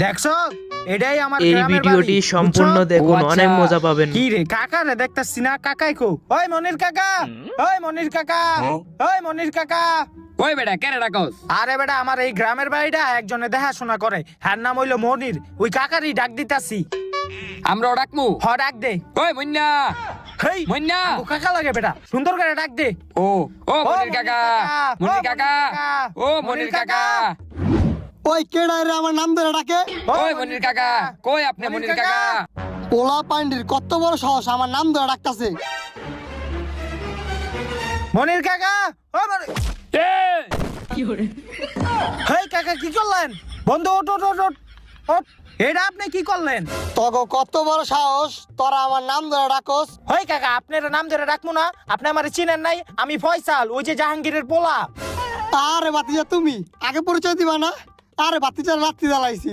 দেখছো এটাই আমার এই গ্রামের ভিডিওটি বাড়ি, সম্পূর্ণ বুঝছো? দেখুন, ও আচ্ছা। অনেক মজা পাবেন। কি রে কাকা রে দেখতাছি না, কাকাই কো ওই মনির কাকা, ওই মনির কাকা, ওই মনির কাকা। কই বেটা কেন ডাকস? আরে বেটা আমার এই গ্রামের বাড়িটা একজনে দেখাশোনা করে, হ্যার নাম হইলো মনির, ওই কাকারই ডাক দিতাছি। আমরা ডাকমু। হ ডাক দে। কই মন্না, হেই মন্না। ও কাকা লাগে বেটা, সুন্দর করে ডাক দে। ও ও ও মনির কাকা, মনির কাকা, ও মনির কাকা, ওই কেডা রে আমার নাম ধরে ডাকে? ওই মনির কাকা, কই আপনি মনির কাকা? পোলা পান্ডির কত বড় সাহস আমার নাম ধরে ডাকতাছে। মনির কাকা, ও মনির। হেই কাকা কি করলেন? বন্ধু ওঠ ওঠ ওঠ ওঠ, ওঠ। এটা আপনি কি করলেন? তগো কত বড় সাহস তোরা আমার নাম ধরে ডাকস? হই কাকা আপনার নাম ধরে রাখবো না? আপনি আমার চিনেন নাই? আমি ফয়সাল, ওই যে জাহাঙ্গীরের পোলা। আরে বাতিজা তুমি আগে পরিচয় দিবা না? আরে বাতিজা রাত্রি জ্বালাইছি।